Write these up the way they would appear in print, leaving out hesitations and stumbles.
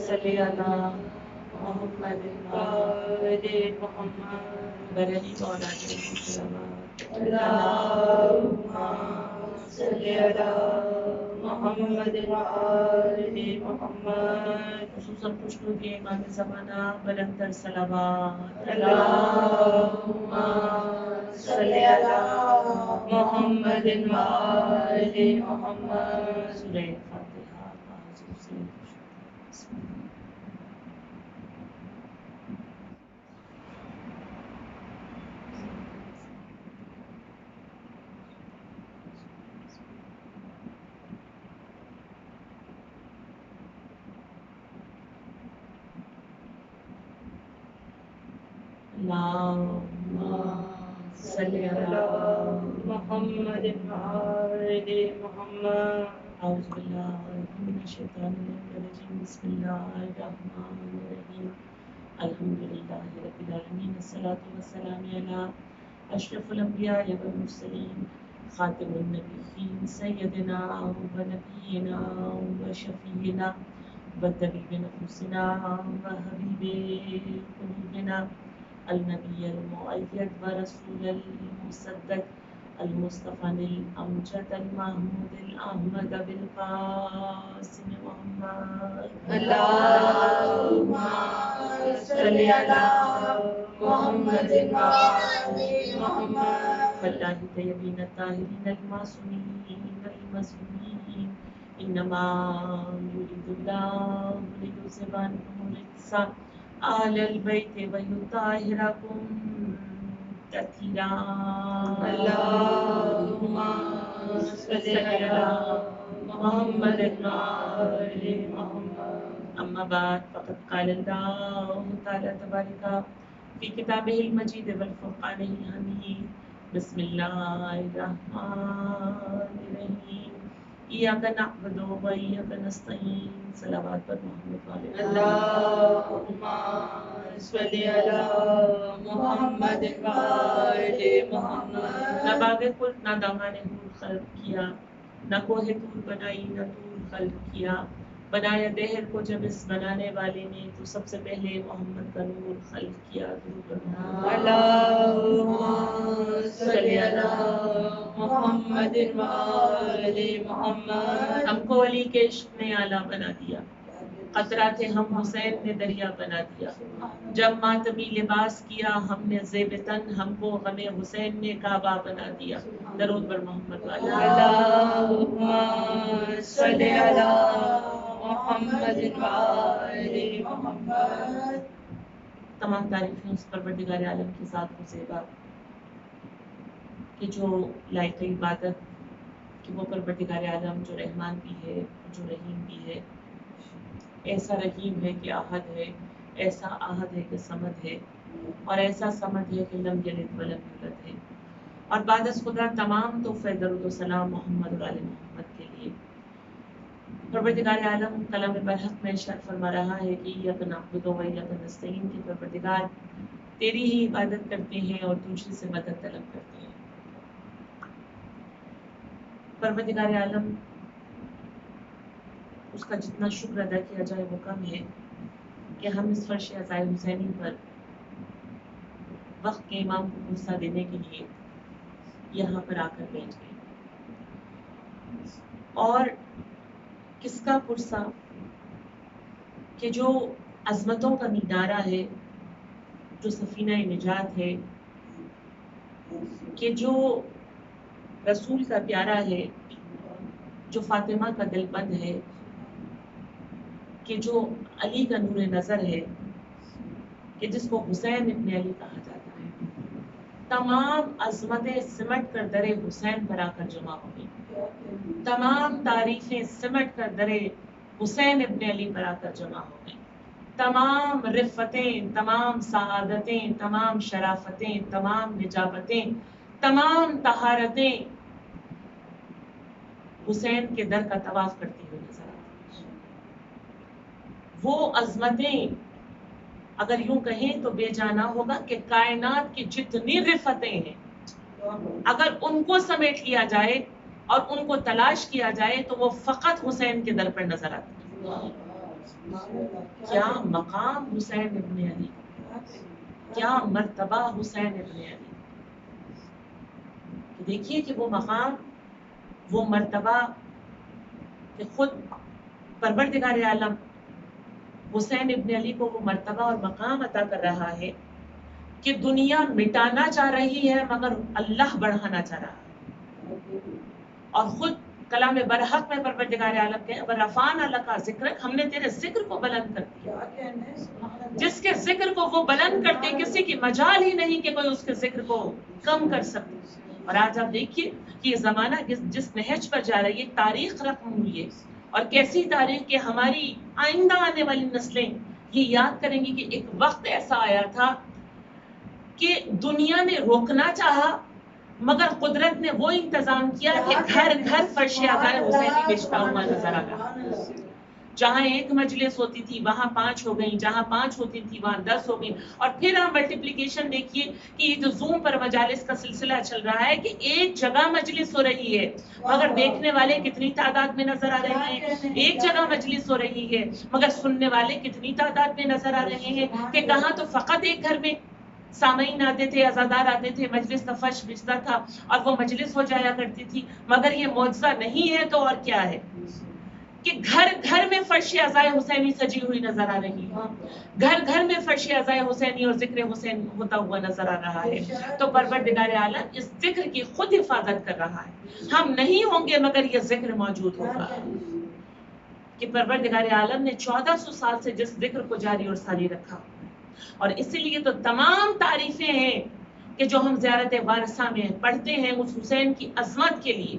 صل علی محمد وآل محمد برہی اولاد صلوات اللہم صل علی محمد وآل محمد خصوصاً خوشنو کے امام زمانہ بلندر صلوات اللہم صل علی محمد وآل محمد سورہ فاتحہ حضور سے بسم اللہ اللہم صل علی محمد وآل محمد اعوذ باللہ من الشیطان الرجیم بسم اللہ الرحمن الرحیم الحمدللہ رب العالمین الصلاۃ والسلام علی اشرف الانبیاء والمرسلین خاتم النبیین سیدنا ونبینا وشفیعنا وطبیب نفوسنا وحبیب قلوبنا النبی المؤید ورسول المصدق المصطفى الامجد المحمود الاحمد بالقاسم محمد اللهم صل على محمد وآل محمد والله طيبين الطاهرين المعصومين المسلمين انما يريد الله ليذهب عنكم الرجس آل البیت ویطہرکم تطہیرا اللہم صل علی محمد وآل محمد اما بعد فقد قال اللہ تعالی تبارک فی کتابہ المجید والفرقان الحمید بسم اللہ الرحمن الرحیم ایاک نعبد و ایاک نستعین صلوات پر محمد والے اللہم صل علی محمد وآل محمد نہ باغ خلد نہ دامان حور خلق کیا نہ کوہ طور بنائی نہ طور خلق کیا بنایا دہر کو جب اس بنانے والے نے تو سب سے پہلے محمد کا نور خلق کیا اللہم صل علی محمد وآل محمد ہم کو علی کے عشق نے آلہ بنا دیا قطرہ تھے ہم حسین نے دریا بنا دیا جب ماتمی لباس کیا ہم نے زیب تن ہم کو غم حسین نے کعبہ بنا دیا درود بر محمد والے اللہم صل علی محمد وآل محمد تمام تعریفیں اس پروردگار عالم کی ذات کو زیبا کہ جو لائق عبادت کہ وہ پروردگار عالم جو رحمان بھی ہے جو رحیم بھی ہے ایسا رحیم ہے کہ احد ہے ایسا احد ہے کہ صمد ہے اور ایسا صمد ہے کہ لم یلد ولم یولد ہے اور بعد از خدا تمام تحفے درود و سلام محمد اور آل محمد کے لیے پروردگار عالم کلام برحق میں ارشاد فرما رہا ہے کہ ایاک نعبد و ایاک نستعین کہ پروردگار تیری ہی عبادت کرتے ہیں اور تجھ سے مدد طلب کرتے ہیں پروردگار عالم اس کا جتنا شکر ادا کیا جائے وہ کم ہے کہ ہم اس فرش عزائے حسینی پر وقت کے امام کو غصہ دینے کے لیے یہاں پر آ کر بیٹھ گئے اور کس کا پرسہ کہ جو عظمتوں کا مینارہ ہے جو سفینہ نجات ہے کہ جو رسول کا پیارا ہے جو فاطمہ کا دل بند ہے کہ جو علی کا نور نظر ہے کہ جس کو حسین ابن علی کہا جاتا ہے تمام عظمتیں سمٹ کر در حسین پر آ کر جمع ہو گئی تمام تعریفیں سمٹ کر در حسین ابن علی پر آ کر جمع ہو گئی تمام رفتیں تمام سعادتیں تمام شرافتیں تمام نجابتیں تمام طہارتیں حسین کے در کا طواف کرتی ہوئی نظر آتی وہ عظمتیں اگر یوں کہیں تو بے جانا ہوگا کہ کائنات کی جتنی رفتیں ہیں اگر ان کو سمیٹ لیا جائے اور ان کو تلاش کیا جائے تو وہ فقط حسین کے در پر نظر آتی ہیں کیا مقام حسین ابن علی، کیا مرتبہ حسین ابن علی. دیکھیے کہ وہ مقام، وہ مرتبہ کہ خود پروردگار عالم حسین ابن علی کو وہ مرتبہ اور مقام عطا کر رہا ہے کہ دنیا مٹانا چاہ رہی ہے مگر اللہ بڑھانا چاہ رہا ہے. اور خود کلام برحق میں پروردگار عالم کے ورفعنا لک ذکرک، ہم نے تیرے ذکر کو بلند کر دیا. جس کے ذکر کو وہ بلند کرتے کسی کی مجال ہی نہیں کہ کوئی اس کے ذکر کو کم کر سکتے. اور آج آپ دیکھیے کہ یہ زمانہ جس نہج پر جا رہی ہے، تاریخ رقم ہوئی ہے، اور کیسی تاریخ کہ ہماری آئندہ آنے والی نسلیں یہ یاد کریں گی کہ ایک وقت ایسا آیا تھا کہ دنیا نے روکنا چاہا مگر قدرت نے وہ انتظام کیا کہ گھر گھر فرش عزائے حسینی بیچتا ہوا نظر آ رہا. جہاں ایک مجلس ہوتی تھی وہاں 5 ہو گئی، جہاں 5 ہوتی تھی وہاں 10 ہو گئی. اور پھر ہم ملٹیپلیکیشن دیکھیے کہ یہ جو زوم پر مجالس کا سلسلہ چل رہا ہے کہ ایک جگہ مجلس ہو رہی ہے مگر دیکھنے والے کتنی تعداد میں نظر آ رہے ہیں. ایک جگہ مجلس ہو رہی ہے مگر سننے والے کتنی تعداد میں نظر آ رہے ہیں. کہ کہاں تو فقط ایک گھر میں سامعین آتے تھے، عزادار آتے تھے، مجلس کا فرش بچتا تھا اور وہ مجلس ہو جایا کرتی تھی. مگر یہ معجزہ نہیں ہے تو اور کیا ہے کہ گھر گھر میں فرش عزائے حسینی سجی ہوئی نظر آ رہی ہے، گھر گھر میں فرش عزائے حسینی اور ذکر حسین ہوتا ہوا نظر آ رہا ہے. تو پروردگار عالم اس ذکر کی خود حفاظت کر رہا ہے. ہم نہیں ہوں گے مگر یہ ذکر موجود ہوگا. کہ پروردگار عالم نے 1400 سال سے جس ذکر کو جاری اور ساری رکھا، اور اسی لیے تو تمام تعریفیں ہیں کہ جو ہم زیارت وارثہ میں پڑھتے ہیں اس حسین کی عظمت کے لیے،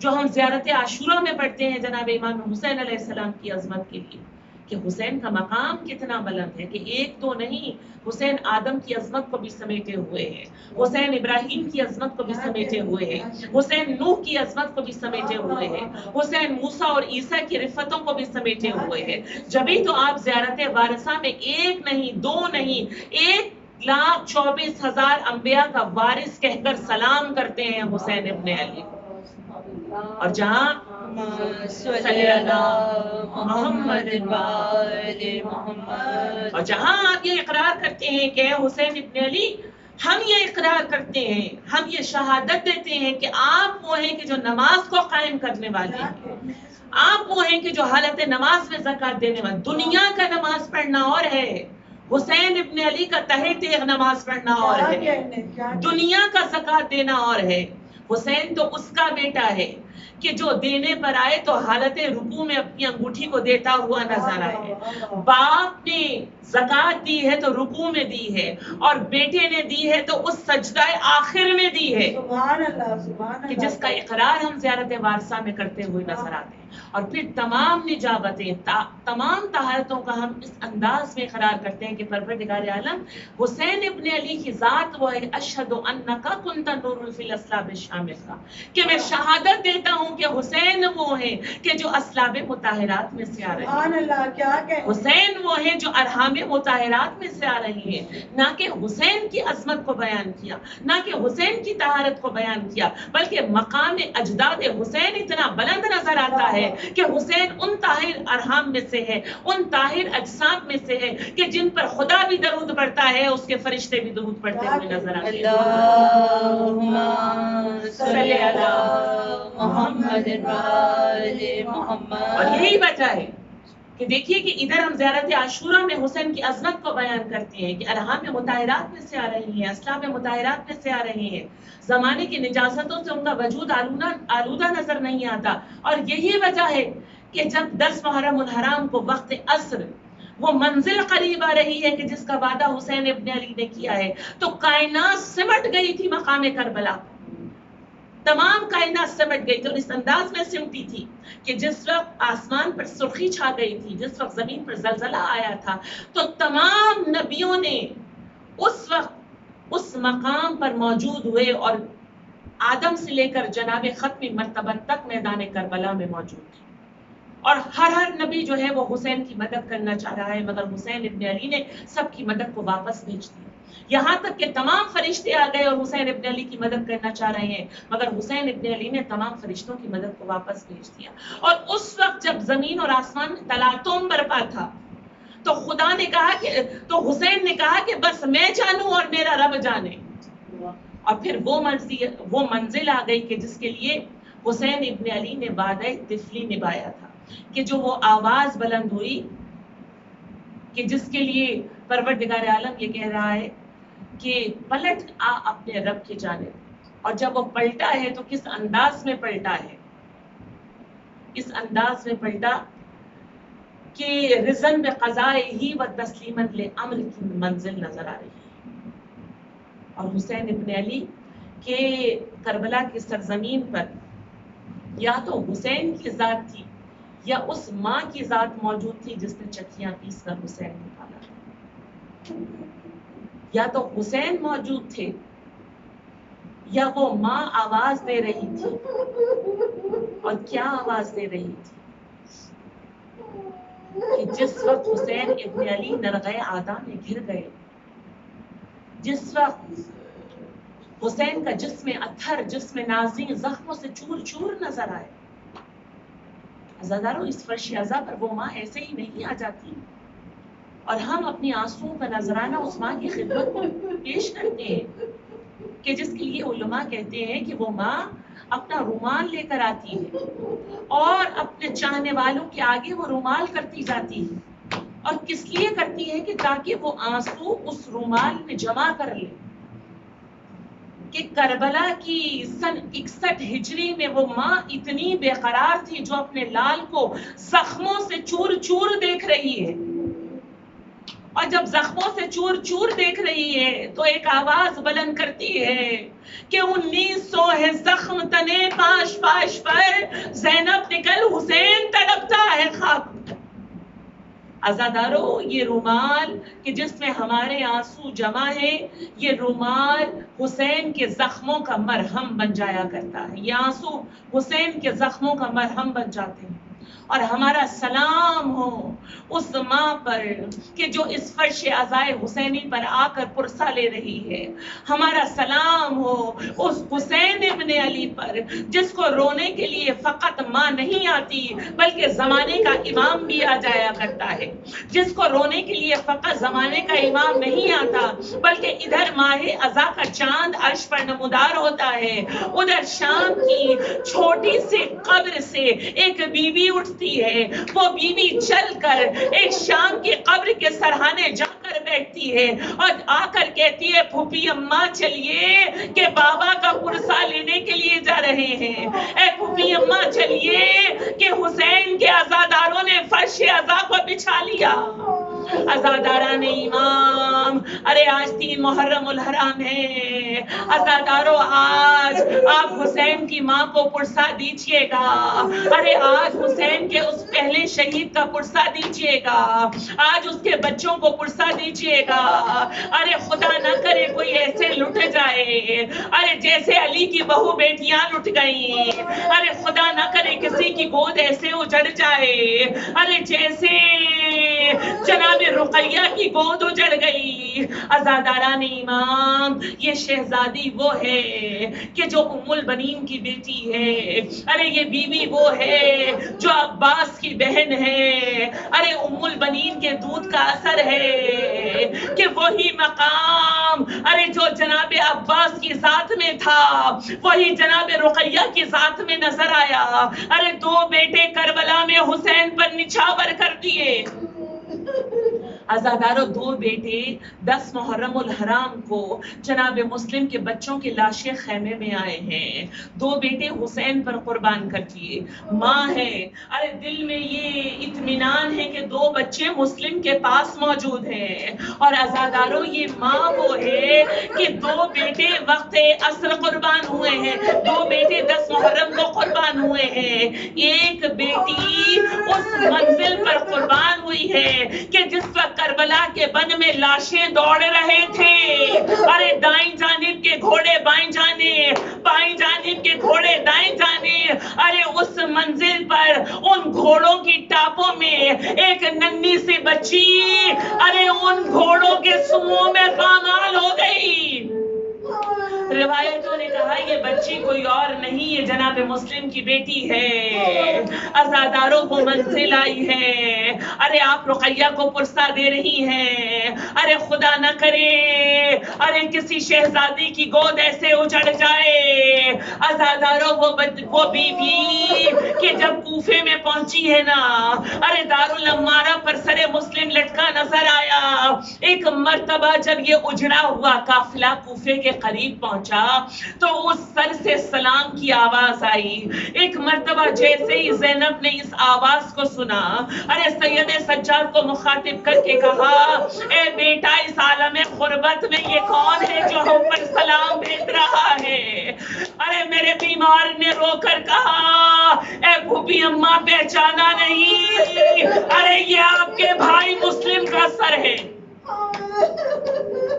جو ہم زیارت عاشورہ میں پڑھتے ہیں جناب امام حسین علیہ السلام کی عظمت کے لیے، کہ حسین کا مقام کتنا بلند ہے. کہ ایک دو نہیں، حسین آدم کی عظمت کو بھی سمیٹے ہوئے ہیں، حسین ابراہیم کی عظمت کو بھی سمیٹے ہوئے ہیں، حسین نوح کی عظمت کو بھی سمیٹے ہوئے ہیں، حسین موسیٰ اور عیسیٰ کی رفتوں کو بھی سمیٹے ہوئے ہیں. جبھی تو آپ زیارت وارثہ میں ایک نہیں، دو نہیں، 1,24,000 انبیاء کا وارث کہہ کر سلام کرتے ہیں حسین ابن علی. اور جہاں صلی اللہ محمد محمد، اور جہاں آپ یہ اقرار کرتے ہیں کہ حسین ابن علی، ہم یہ اقرار کرتے ہیں، ہم یہ شہادت دیتے ہیں کہ آپ وہ ہیں کہ جو نماز کو قائم کرنے والے ہیں، آپ وہ ہیں کہ جو حالت نماز میں زکوٰۃ دینے والے. دنیا کا نماز پڑھنا اور ہے، حسین ابن علی کا تہہ تیغ نماز پڑھنا اور ہے، دنیا کا زکوٰۃ دینا اور ہے. حسین تو اس کا بیٹا ہے کہ جو دینے پر آئے تو حالت رکوع میں اپنی انگوٹھی کو دیتا ہوا نظر آئے. باپ نے زکوٰۃ دی ہے تو رکوع میں دی ہے، اور بیٹے نے دی ہے تو اس سجدہ آخر میں دی ہے. سبحان اللہ، سبحان اللہ، کہ جس کا اقرار ہم زیارت وارثہ میں کرتے ہوئے نظر آتے ہیں. اور پھر تمام نجابتیں، تمام طہارتوں کا ہم اس انداز میں اقرار کرتے ہیں کہ پروردگار عالم حسین ابن علی کی ذات وہ ہے. اشہد انک کنت نور فی الاصلاب الشامخہ، کہ میں شہادت دیتا ہوں کہ حسین وہ ہیں کہ جو اصلاب مطہرات میں سے آ رہے ہیں. حسین وہ ہیں جو ارحام مطہرات میں سے آ رہی ہیں. نہ کہ حسین کی عظمت کو بیان کیا، نہ کہ حسین کی طہارت کو بیان کیا، بلکہ مقام اجداد حسین اتنا بلند نظر آتا ہے کہ حسین ان طاہر ارحام میں سے ہے، ان طاہر اجسام میں سے ہے کہ جن پر خدا بھی درود پڑھتا ہے، اس کے فرشتے بھی درود پڑھتے ہوئے نظر آتے ہیں. اللہم صلی علی محمد محمد. اور یہی وجہ ہے کہ دیکھیے کہ ادھر ہم زیارت عاشورہ میں حسین کی عظمت کو بیان کرتے ہیں کہ ارحام مطہرات میں سے آ رہی ہیں، اسلام مطہرات میں سے آ رہے ہیں، زمانے کی نجاستوں سے ان کا وجود آلودہ نظر نہیں آتا. اور یہی وجہ ہے کہ جب 10 محرم الحرام کو وقت عصر وہ منزل قریب آ رہی ہے کہ جس کا وعدہ حسین ابن علی نے کیا ہے، تو کائنات سمٹ گئی تھی مقام کربلا. تمام کائنات سمٹ گئی تھی اور اس انداز میں سمٹی تھی کہ جس وقت آسمان پر سرخی چھا گئی تھی، جس وقت زمین پر زلزلہ آیا تھا، تو تمام نبیوں نے اس وقت اس مقام پر موجود ہوئے اور آدم سے لے کر جناب ختمی مرتبہ تک میدان کربلا میں موجود تھے. اور ہر نبی جو ہے وہ حسین کی مدد کرنا چاہ رہا ہے، مگر حسین ابن علی نے سب کی مدد کو واپس بھیج دیا. یہاں تک کہ تمام فرشتے آ گئے اور حسین ابن علی کی مدد کرنا چاہ رہے ہیں، مگر حسین ابن علی نے تمام فرشتوں کی مدد کو واپس بھیج دیا. اور اس وقت جب زمین اور آسمان میں تلاطم برپا تھا تو خدا نے کہا کہ تو حسین نے کہا کہ بس میں جانوں اور میرا رب جانے. اور پھر وہ منزل آ گئی کہ جس کے لیے حسین ابن علی نے وعدہ طفلی نبھایا تھا، کہ جو وہ آواز بلند ہوئی کہ جس کے لیے پروردگار عالم یہ کہہ رہا ہے کہ پلٹ آ اپنے رب کی جانب. اور جب وہ پلٹا ہے تو کس انداز میں پلٹا ہے؟ اس انداز میں پلٹا کہ رضن بقضائے ہی و تسلیمت لامر کی منزل نظر آ رہی ہے. اور حسین ابن علی کے کربلا کی سرزمین پر یا تو حسین کی ذات تھی یا اس ماں کی ذات موجود تھی جس نے چکیاں پیس کر حسین کو پالا. یا تو حسین موجود تھے یا وہ ماں آواز دے رہی تھی. اور کیا آواز دے رہی تھی؟ کہ جس وقت حسین ابن علی نرغہ عادا میں گر گئے، جس وقت حسین کا جسم اتھر، جسم نازیں زخموں سے چور چور نظر آئے. عزاداروں، اس فرش عزا پر وہ ماں ایسے ہی نہیں آ جاتی، اور ہم اپنی آنسوؤں کا نذرانہ اس ماں کی خدمت کو پیش کرتے ہیں کہ جس کے لیے علماء کہتے ہیں کہ وہ ماں اپنا رومال لے کر آتی ہے اور اپنے چاہنے والوں کے آگے وہ رومال کرتی جاتی ہے. اور کس لیے کرتی ہے؟ کہ تاکہ وہ آنسو اس رومال میں جمع کر لے. کہ کربلا کی سن 61 ہجری میں وہ ماں اتنی بے قرار تھی جو اپنے لال کو زخموں سے چور چور دیکھ رہی ہے. اور جب زخموں سے چور چور دیکھ رہی ہے تو ایک آواز بلند کرتی ہے کہ 1900 ہے زخم تنے پاش پاش پر، زینب نکل حسین تڑپتا ہے خاک. عزادارو، یہ رومال کہ جس میں ہمارے آنسو جمع ہے، یہ رومال حسین کے زخموں کا مرہم بن جایا کرتا ہے. یہ آنسو حسین کے زخموں کا مرہم بن جاتے ہیں. اور ہمارا سلام ہو اس ماں پر کہ جو اس فرش عزائے حسینی پر آ کر پرسہ لے رہی ہے. ہمارا سلام ہو اس حسین ابن علی پر جس کو رونے کے لیے فقط ماں نہیں آتی بلکہ زمانے کا امام بھی آ جایا کرتا ہے. جس کو رونے کے لیے فقط زمانے کا امام نہیں آتا بلکہ ادھر ماہ عزا کا چاند عرش پر نمودار ہوتا ہے، ادھر شام کی چھوٹی سی قبر سے ایک بی بی اٹھتی ہے. وہ بی بی چل کر ایک شام کی قبر کے سرحانے جا کر بیٹھتی ہے اور آ کر کہتی ہے پھوپھی اماں چلیے کہ بابا کا پرسہ لینے کے لیے جا رہے ہیں. اے پھوپھی اماں چلیے کہ حسین کے عزاداروں نے فرش عزا کو بچھا لیا. عزاداران امام، ارے آج 3 محرم الحرام ہے. عزاداروں، آج آپ حسین کی ماں کو پرسہ دیجئے گا. ارے آج حسین کے اس پہلے شہید کا پرسہ دیجئے گا. آج اس کے بچوں کو پرسہ دیجئے گا. ارے خدا نہ کرے کوئی ایسے لٹ جائے، ارے جیسے علی کی بہو بیٹیاں لٹ گئیں. ارے خدا نہ کرے کسی کی گود ایسے اجڑ جائے، ارے جیسے جناب رقیہ کی گود اجڑ گئی. عزاداران امام، یہ شہزادی وہ ہے کہ جو ام البنین کی بیٹی ہے. ارے یہ بیوی وہ ہے جو عباس کی بہن ہے. ارے ام البنین کے دودھ کا اثر ہے کہ وہی مقام ارے جو جناب عباس کی ذات میں تھا وہی جناب رقیہ کی ذات میں نظر آیا. ارے 2 بیٹے کربلا میں حسین پر نچھاور کر دیے. عزاداروں، 2 بیٹے 10 محرم الحرام کو جناب مسلم کے بچوں کی لاشیں خیمے میں آئے ہیں. 2 بیٹے حسین پر قربان کر دیے. ماں ہے، ارے دل میں یہ اطمینان ہے کہ 2 بچے مسلم کے پاس موجود ہیں. اور عزاداروں، یہ ماں وہ ہے کہ 2 بیٹے وقت عصر قربان ہوئے ہیں. 2 بیٹے 10 محرم کو قربان ہوئے ہیں. ایک بیٹی اس منزل پر قربان ہوئی ہے کہ جس وقت کربلا کے بن میں لاشیں دوڑ رہے تھے. ارے دائیں جانب کے گھوڑے بائیں جانب، بائیں جانب کے گھوڑے دائیں جانب. ارے اس منزل پر ان گھوڑوں کی ٹاپوں میں ایک ننھی سی بچی ارے ان گھوڑوں کے سوؤں میں پامال ہو گئی. روایتوں نے کہا یہ بچی کوئی اور نہیں، یہ جناب مسلم کی بیٹی ہے. عزاداروں کو منزل آئی ہے. ارے آپ رقیہ کو پرسا دے رہی ہیں. ارے خدا نہ کرے ارے کسی شہزادی کی گود ایسے اجڑ جائے. عزاداروں وہ بی بی کہ جب کوفے میں پہنچی ہے نا، ارے دارالعمارہ پر سر مسلم لٹکا نظر آیا. ایک مرتبہ جب یہ اجڑا ہوا قافلہ کوفے کے قریب پہنچا تو اس سر سے سلام کی آواز آئی. ایک مرتبہ جیسے ہی زینب نے اس آواز کو سنا، ارے سید سجاد کو مخاطب کر کے کہا اے بیٹا اس عالم غربت میں یہ کون ہے جو ہم پر سلام بھیج رہا ہے؟ ارے میرے بیمار نے رو کر کہا اے بھوپی اماں پہچانا نہیں، ارے یہ آپ کے بھائی مسلم کا سر ہے.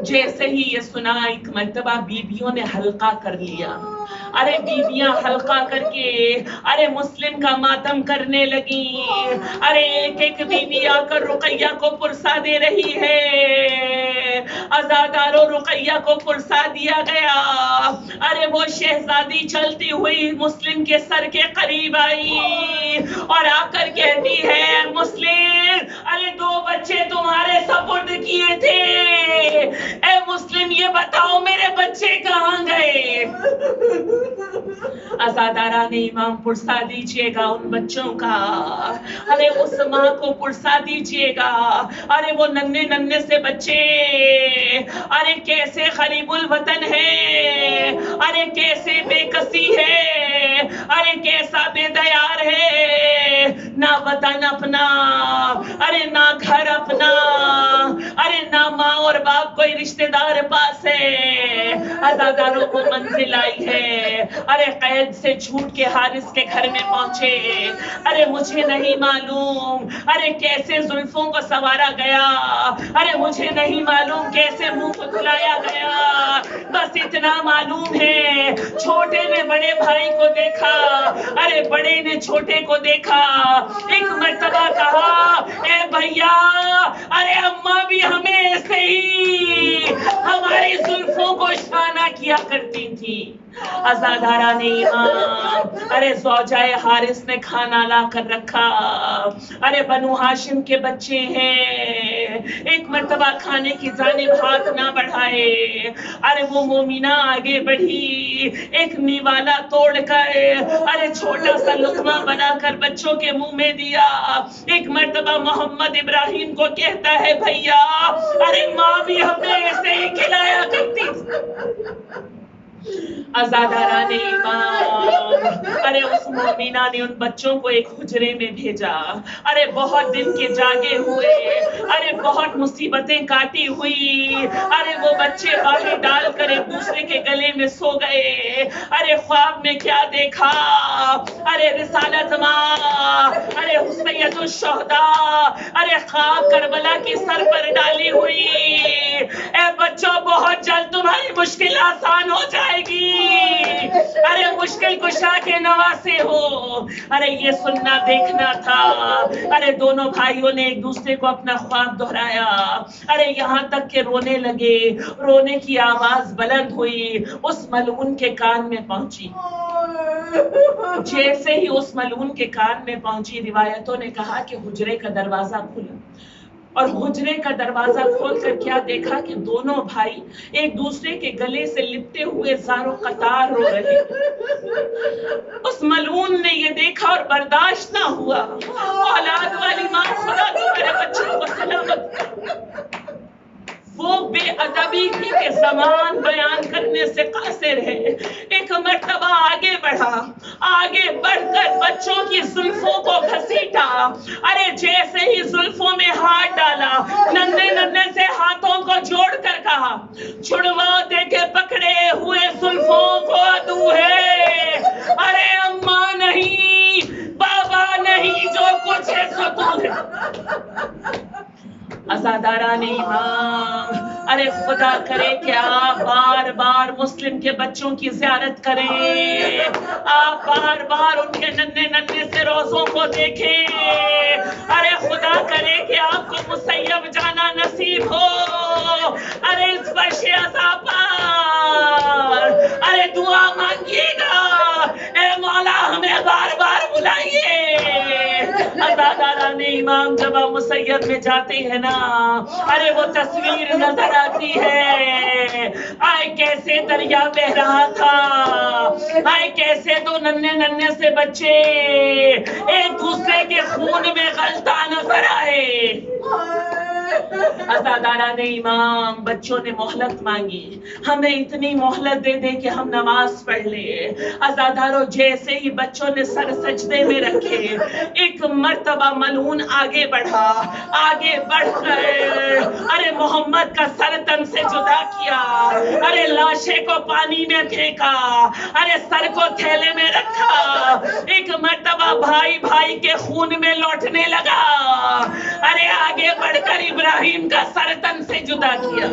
جیسے ہی یہ سنا ایک مرتبہ بیویوں نے حلقہ کر لیا. ارے بیویاں حلقہ کر کے ارے مسلم کا ماتم کرنے لگی. ارے ایک ایک بیوی آ کر رقیہ کو پرسا دے رہی ہے. عزاداروں رقیہ کو پرسا دیا گیا. ارے وہ شہزادی چلتی ہوئی مسلم کے سر کے قریب آئی اور آ کر کہتی ہے مسلم ارے 2 بچے تمہارے سپرد کیے تھے. اے مسلم یہ بتاؤ میرے بچے کہاں گئے؟ عزادارہ نے امام پرسا دیجئے گا ان بچوں کا. ارے اس ماں کو پرسا دیجئے گا. ارے وہ ننھے ننھے سے بچے ارے کیسے غریب الوطن ہے، ارے کیسے بے کسی ہے، ارے کیسا بے دیار ہے. نہ وطن اپنا، ارے نہ گھر اپنا، ارے نہ ماں اور باپ کوئی رشتہ دار پاس ہے. عزاداروں کو منزل آئی ہے. ارے قید سے چھوٹ کے حارث کے گھر میں پہنچے. ارے مجھے نہیں معلوم ارے کیسے زلفوں کو سنوارا گیا، ارے مجھے نہیں معلوم کیسے منہ کو دھلایا گیا. بس اتنا معلوم ہے چھوٹے نے بڑے بھائی کو دیکھا، ارے بڑے نے چھوٹے کو دیکھا. ایک مرتبہ کہا اے بھیا ارے اماں بھی ہمیں ایسے ہی ہماری زلفوں کو شانہ کیا کرتی تھی. عزادارہ نے امام ارے زوجہ حارث نے کھانا لا کر رکھا. ارے بنو ہاشم کے بچے ہیں، ایک مرتبہ کھانے کی جانب ہاتھ نہ بڑھائے. ارے وہ مومنہ آگے بڑھی، ایک نیوالا توڑ کر ارے چھوٹا سا لقمہ بنا کر بچوں کے منہ میں دیا. ایک مرتبہ محمد ابراہیم کو کہتا ہے بھیا ارے ماں بھی ہمیں ایسے ہی کھلایا کرتی. عزادارہ نے امام ارے اس مومنہ نے ان بچوں کو ایک حجرے میں بھیجا. ارے بہت دن کے جاگے ہوئے، ارے بہت مصیبتیں کاٹی ہوئی. ارے وہ بچے باہیں ڈال کر ایک دوسرے کے گلے میں سو گئے. ارے خواب میں کیا دیکھا، ارے رسالت ماں ارے سید الشہداء ارے خاک کربلا کی سر پر ڈالی ہوئی. اے بچوں بہت جلد تمہاری مشکل آسان ہو جائے گی، ارے مشکل کشا کے نواسے ہو. ارے یہ سننا دیکھنا تھا. ارے دونوں بھائیوں نے ایک دوسرے کو اپنا خواب دہرایا. ارے یہاں تک کہ رونے لگے. رونے کی آواز بلند ہوئی، اس ملعون کے کان میں پہنچی. جیسے ہی اس ملعون کے کان میں پہنچی، روایتوں نے کہا کہ حجرے کا دروازہ کھلا اور حجرے کا دروازہ کھول کر کیا دیکھا کہ دونوں بھائی ایک دوسرے کے گلے سے لپٹے ہوئے زار و قطار رو رہے. اس ملعون نے یہ دیکھا اور برداشت نہ ہوا. اولاد والی ماں خدا تمہارے بچوں کو سلامت. وہ بے ادبی کی کہ زمان بیان کرنے سے قاصر ہے. ایک مرتبہ آگے بڑھا، آگے بڑھ کر بچوں کی زلفوں کو گھسیٹا. ارے جیسے ہی زلفوں میں ہاتھ ڈالا، ننھے ننھے سے ہاتھوں کو جوڑ کر کہا چھڑوا دے کے پکڑے ہوئے زلفوں کو عدو ہے. ارے اماں نہیں، بابا نہیں، جو کچھ ہے سو تو ہے. عزاداران ایمان، ارے خدا کرے کہ آپ بار بار مسلم کے بچوں کی زیارت کریں، آپ بار بار ان کے ننھے ننھے سے روزوں کو دیکھیں، ارے خدا کرے کہ آپ کو مسیب جانا نصیب ہو، ارے اس فرش عزا پر ارے دعا مانگیے گا، اے مولا ہمیں بار بار بلائیے۔ عزاداران ایمان جب آپ مسیب میں جاتے ہیں نا، ارے وہ تصویر نظر آتی ہے، آئے کیسے دریا بہ رہا تھا، آئے کیسے دو ننھے ننھے سے بچے ایک دوسرے کے خون میں غلطا نظر آئے۔ عزاداران ایمان بچوں نے مہلت مانگی، ہمیں اتنی مہلت دے دے کہ ہم نماز پڑھ لیں۔ عزاداروں جیسے ہی بچوں نے سر سجدے میں رکھے، ایک مرتبہ ملعون آگے بڑھا، آگے بڑھ کر ارے محمد کا سر تن سے جدا کیا، ارے لاشے کو پانی میں پھینکا، ارے سر کو تھیلے میں رکھا، ایک مرتبہ بھائی بھائی کے خون میں لوٹنے لگا، ارے آگے بڑھ کر ابراہیم کا سر تن سے جدا کیا،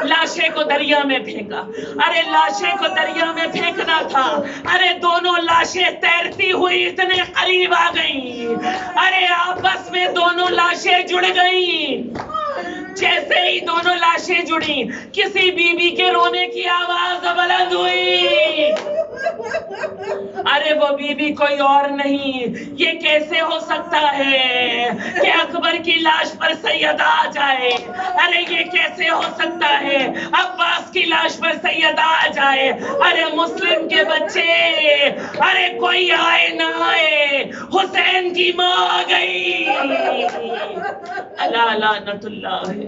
لاشے کو دریا میں پھینکا، ارے لاشے کو دریا میں پھینکنا تھا، ارے دونوں لاشیں تیرتی ہوئی اتنے قریب آ گئیں، ارے آپس میں دونوں لاشیں جڑ گئیں، جیسے ہی دونوں لاشیں جڑیں کسی بی بی کے رونے کی آواز بلند ہوئی، ارے وہ بی بی کوئی اور نہیں، یہ کیسے ہو سکتا ہے کہ اکبر کی لاش پر سیدہ آ جائے، ارے یہ کیسے ہو سکتا ہے عباس کی لاش پر سیدہ آ جائے، ارے مسلم کے بچے، ارے کوئی آئے نہ آئے حسین کی ماں آ گئی، اللہ لعنت اللہ ہے۔